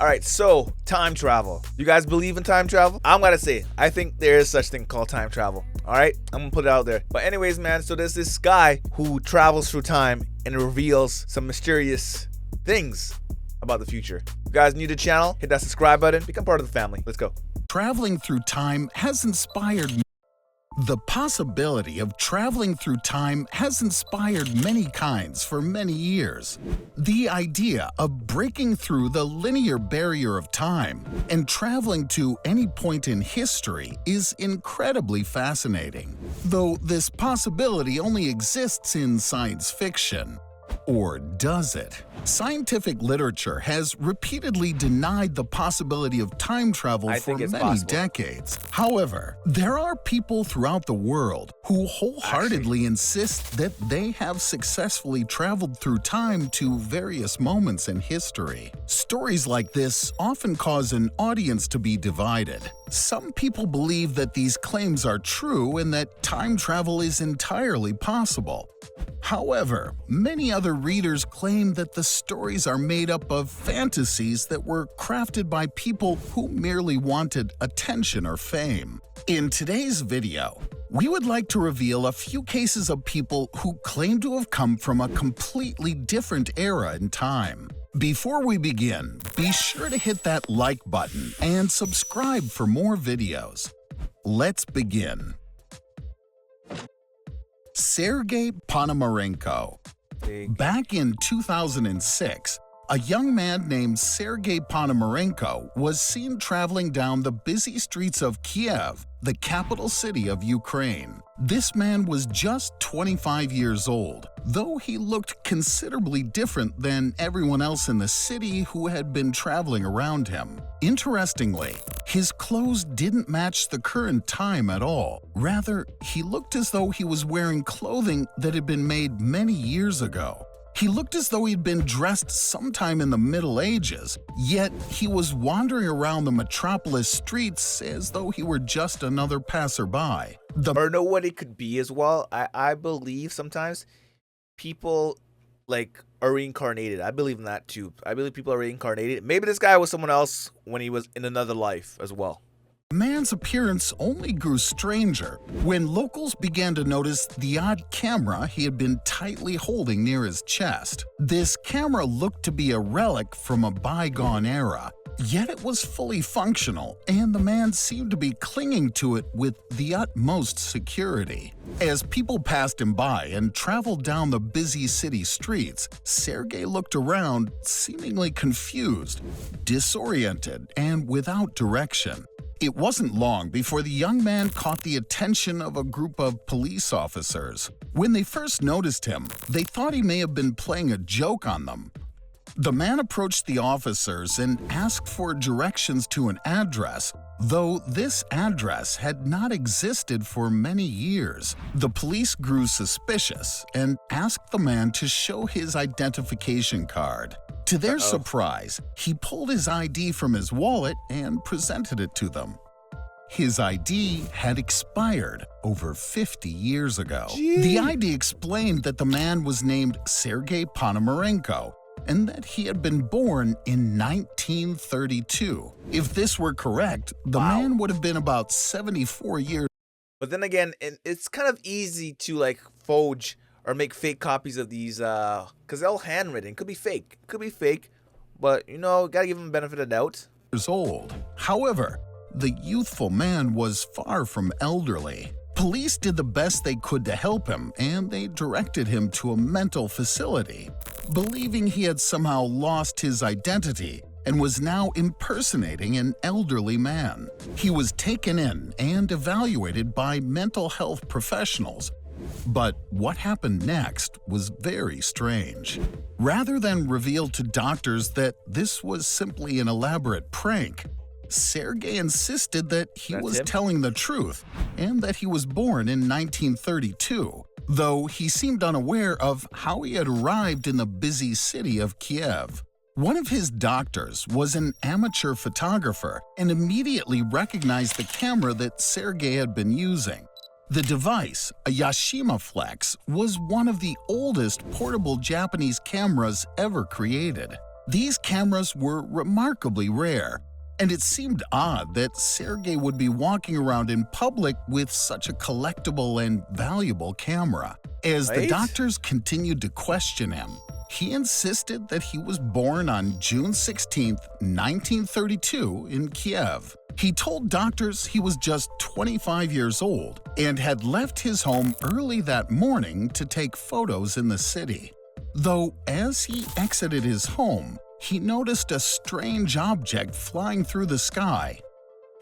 All right, so time travel. You guys believe in time travel? I'm gonna say, I think there is such thing called time travel. All right, I'm gonna put it out there. But anyways, man, so there's this guy who travels through time and reveals some mysterious things about the future. If you guys new to the channel, hit that subscribe button, become part of the family. Let's go. Traveling through time has inspired me. The possibility of traveling through time has inspired many kinds for many years. The idea of breaking through the linear barrier of time and traveling to any point in history is incredibly fascinating, though this possibility only exists in science fiction. Or does it? Scientific literature has repeatedly denied the possibility of time travel for many decades. However, there are people throughout the world who wholeheartedly insist that they have successfully traveled through time to various moments in history. Stories like this often cause an audience to be divided. Some people believe that these claims are true and that time travel is entirely possible. However, many other readers claim that the stories are made up of fantasies that were crafted by people who merely wanted attention or fame. In today's video, we would like to reveal a few cases of people who claim to have come from a completely different era in time. Before we begin, be sure to hit that like button and subscribe for more videos. Let's begin. Sergei Ponomarenko. Back in 2006, a young man named Sergei Ponomarenko was seen traveling down the busy streets of Kiev, the capital city of Ukraine. This man was just 25 years old, though he looked considerably different than everyone else in the city who had been traveling around him. Interestingly, his clothes didn't match the current time at all. Rather, he looked as though he was wearing clothing that had been made many years ago. He looked as though he'd been dressed sometime in the Middle Ages, yet he was wandering around the metropolis streets as though he were just another passerby. Or know what it could be as well? I believe sometimes people are reincarnated. I believe in that too. I believe people are reincarnated. Maybe this guy was someone else when he was in another life as well. The man's appearance only grew stranger when locals began to notice the odd camera he had been tightly holding near his chest. This camera looked to be a relic from a bygone era, yet it was fully functional, and the man seemed to be clinging to it with the utmost security. As people passed him by and traveled down the busy city streets, Sergei looked around, seemingly confused, disoriented, and without direction. It wasn't long before the young man caught the attention of a group of police officers. When they first noticed him, they thought he may have been playing a joke on them. The man approached the officers and asked for directions to an address, though this address had not existed for many years. The police grew suspicious and asked the man to show his identification card. To their surprise, he pulled his ID from his wallet and presented it to them. His ID had expired over 50 years ago. The ID explained that the man was named Sergei Ponomarenko and that he had been born in 1932. If this were correct, the man would have been about 74 years. But then again, it's kind of easy to forge or make fake copies of these, because they're all handwritten. Could be fake. But, gotta give them the benefit of the doubt. Old. However, the youthful man was far from elderly. Police did the best they could to help him, and they directed him to a mental facility. Believing he had somehow lost his identity and was now impersonating an elderly man, he was taken in and evaluated by mental health professionals. But what happened next was very strange. Rather than reveal to doctors that this was simply an elaborate prank, Sergei insisted that he was telling the truth and that he was born in 1932, though he seemed unaware of how he had arrived in the busy city of Kiev. One of his doctors was an amateur photographer and immediately recognized the camera that Sergei had been using. The device, a Yashima Flex, was one of the oldest portable Japanese cameras ever created. These cameras were remarkably rare, and it seemed odd that Sergei would be walking around in public with such a collectible and valuable camera. As the doctors continued to question him, he insisted that he was born on June 16, 1932 in Kiev. He told doctors he was just 25 years old and had left his home early that morning to take photos in the city. Though as he exited his home, he noticed a strange object flying through the sky.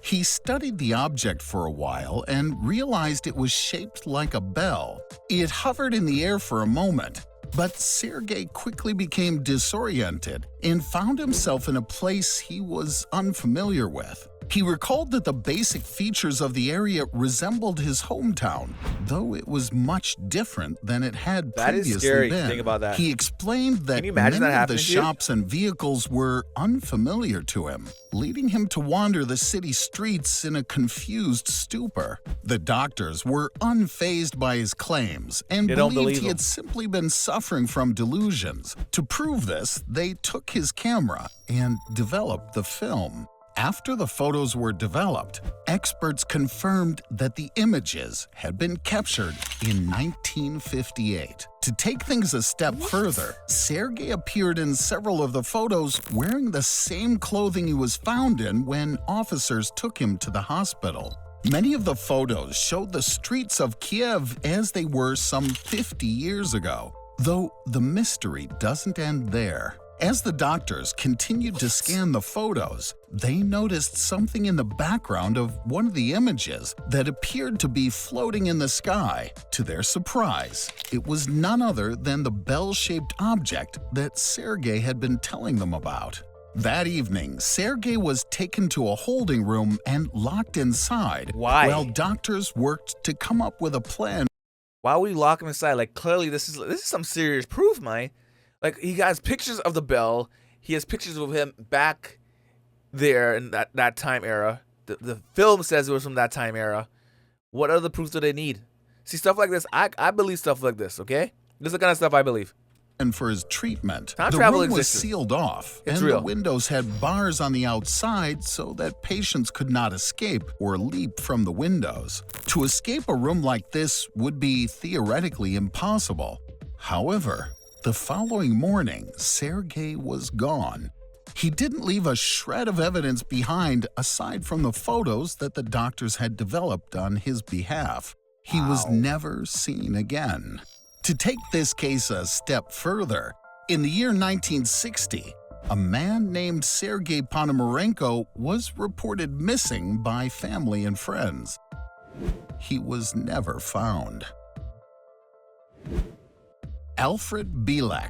He studied the object for a while and realized it was shaped like a bell. It hovered in the air for a moment, but Sergei quickly became disoriented and found himself in a place he was unfamiliar with. He recalled that the basic features of the area resembled his hometown, though it was much different than it had previously is scary been. to think about that. He explained that many of the shops and vehicles were unfamiliar to him, leading him to wander the city streets in a confused stupor. The doctors were unfazed by his claims and believed he had simply been suffering from delusions. To prove this, they took his camera and developed the film. After the photos were developed, experts confirmed that the images had been captured in 1958. To take things a step further, Sergei appeared in several of the photos wearing the same clothing he was found in when officers took him to the hospital. Many of the photos showed the streets of Kiev as they were some 50 years ago, though the mystery doesn't end there. As the doctors continued to scan the photos, they noticed something in the background of one of the images that appeared to be floating in the sky. To their surprise, it was none other than the bell-shaped object that Sergei had been telling them about. That evening, Sergei was taken to a holding room and locked inside while doctors worked to come up with a plan. Why would you lock him inside? Like, clearly this is some serious proof, man. Like, he has pictures of the bell. He has pictures of him back there in that time era. The film says it was from that time era. What other proofs do they need? See, stuff like this, I believe stuff like this, okay? This is the kind of stuff I believe. And for his treatment, time the travel room was existed. sealed off, and real. the windows had bars on the outside so that patients could not escape or leap from the windows. To escape a room like this would be theoretically impossible. However, the following morning, Sergei was gone. He didn't leave a shred of evidence behind aside from the photos that the doctors had developed on his behalf. He was never seen again. To take this case a step further, in the year 1960, a man named Sergei Ponomarenko was reported missing by family and friends. He was never found. Alfred Bielek.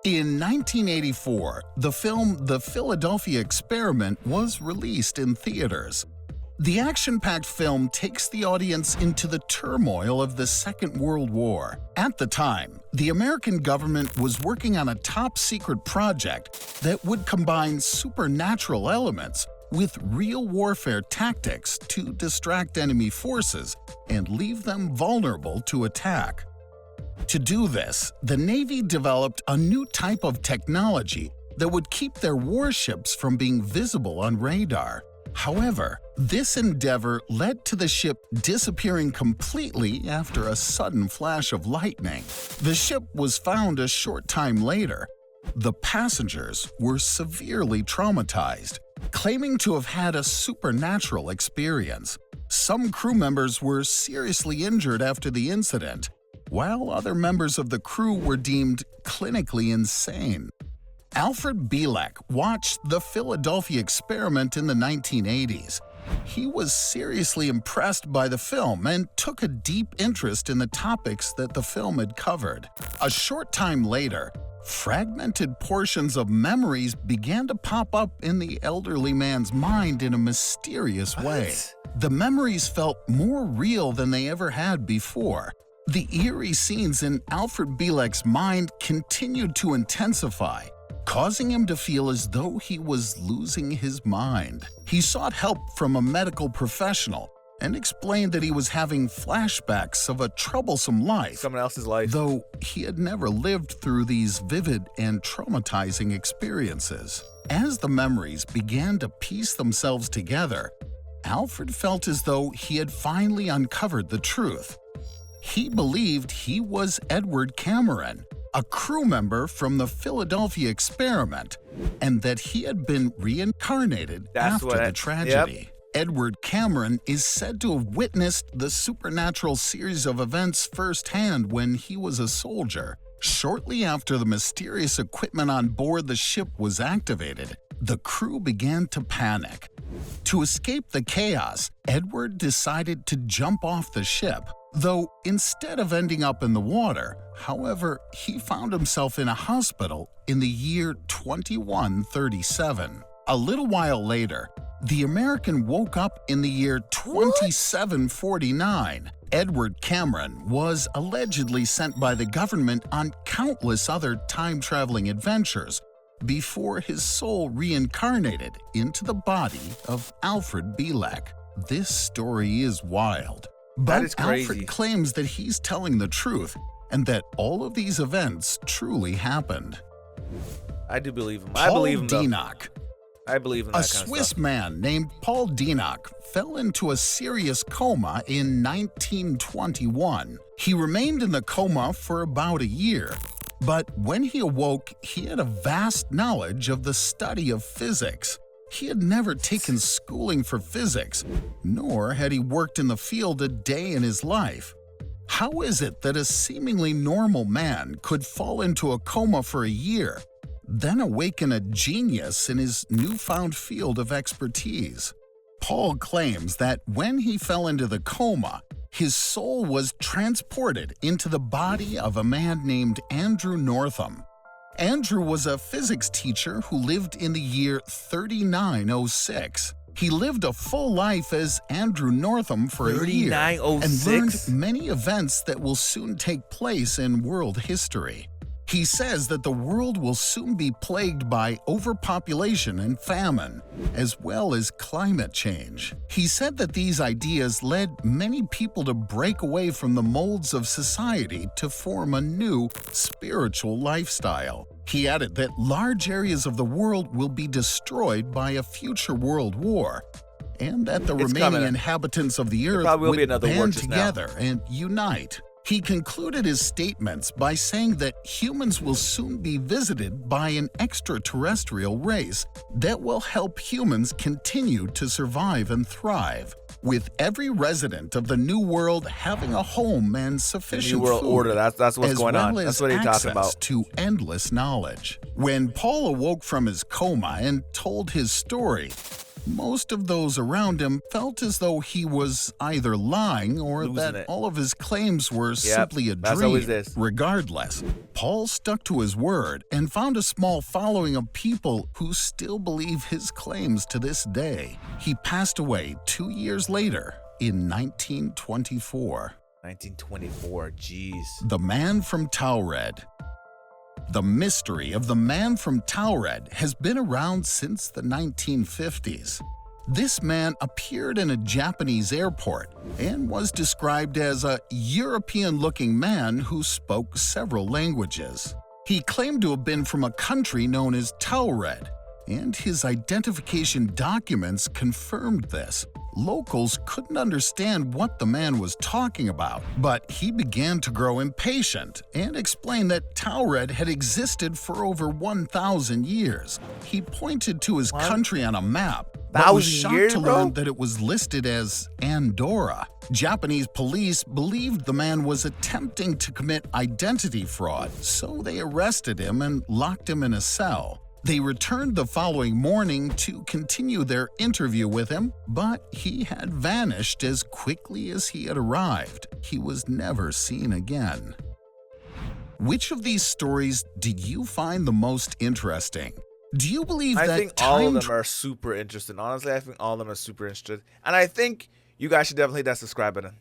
In 1984, the film The Philadelphia Experiment was released in theaters. The action-packed film takes the audience into the turmoil of the Second World War. At the time, the American government was working on a top-secret project that would combine supernatural elements with real warfare tactics to distract enemy forces and leave them vulnerable to attack. To do this, the Navy developed a new type of technology that would keep their warships from being visible on radar. However, this endeavor led to the ship disappearing completely after a sudden flash of lightning. The ship was found a short time later. The passengers were severely traumatized, claiming to have had a supernatural experience. Some crew members were seriously injured after the incident, while other members of the crew were deemed clinically insane. Alfred Bielek watched The Philadelphia Experiment in the 1980s. He was seriously impressed by the film and took a deep interest in the topics that the film had covered. A short time later, fragmented portions of memories began to pop up in the elderly man's mind in a mysterious way. The memories felt more real than they ever had before. The eerie scenes in Alfred Bielek's mind continued to intensify, causing him to feel as though he was losing his mind. He sought help from a medical professional and explained that he was having flashbacks of a troublesome life, Someone else's life. though he had never lived through these vivid and traumatizing experiences. As the memories began to piece themselves together, Alfred felt as though he had finally uncovered the truth. He believed he was Edward Cameron, a crew member from the Philadelphia experiment, and that he had been reincarnated after the tragedy. Yep. Edward Cameron is said to have witnessed the supernatural series of events firsthand when he was a soldier. Shortly after the mysterious equipment on board the ship was activated, the crew began to panic. To escape the chaos, Edward decided to jump off the ship, though instead of ending up in the water, however, he found himself in a hospital in the year 2137. A little while later, the American woke up in the year 2749. Edward Cameron was allegedly sent by the government on countless other time-traveling adventures before his soul reincarnated into the body of Alfred Bielek. This story is wild, That is but crazy. Alfred claims that he's telling the truth and that all of these events truly happened. I do believe him. Paul I believe him, though. Dinock. I believe in that A kind of Swiss stuff. man named Paul Dinock fell into a serious coma in 1921. He remained in the coma for about a year, but when he awoke, he had a vast knowledge of the study of physics. He had never taken schooling for physics, nor had he worked in the field a day in his life. How is it that a seemingly normal man could fall into a coma for a year, then awaken a genius in his newfound field of expertise? Paul claims that when he fell into the coma, his soul was transported into the body of a man named Andrew Northam. Andrew was a physics teacher who lived in the year 3906. He lived a full life as Andrew Northam for a year and learned 3906? many events that will soon take place in world history. He says that the world will soon be plagued by overpopulation and famine, as well as climate change. He said that these ideas led many people to break away from the molds of society to form a new spiritual lifestyle. He added that large areas of the world will be destroyed by a future world war, and that the It's remaining coming. inhabitants of the earth probably will be would another war band just now. together and unite. He concluded his statements by saying that humans will soon be visited by an extraterrestrial race that will help humans continue to survive and thrive, with every resident of the New World having a home and sufficient New World food, Order. That's what's as going well on. as That's what he's talking access about. to endless knowledge. When Paul awoke from his coma and told his story, most of those around him felt as though he was either lying or Losing that it. all of his claims were simply a that's dream. always this. Regardless, Paul stuck to his word and found a small following of people who still believe his claims to this day. He passed away 2 years later in 1924. 1924. Jeez. The Man from Talred. The mystery of the Man from Talred has been around since the 1950s. This man appeared in a Japanese airport and was described as a European-looking man who spoke several languages. He claimed to have been from a country known as Talred, and his identification documents confirmed this. Locals couldn't understand what the man was talking about, but he began to grow impatient and explained that Talred had existed for over 1,000 years. He pointed to his country on a map, but was 1,000 shocked years, to bro? learn that it was listed as Andorra. Japanese police believed the man was attempting to commit identity fraud, so they arrested him and locked him in a cell. They returned the following morning to continue their interview with him, but he had vanished as quickly as he had arrived. He was never seen again. Which of these stories did you find the most interesting? Do you believe I that think all of time them are super interesting. Honestly, I think all of them are super interesting. And I think you guys should definitely hit that subscribe button.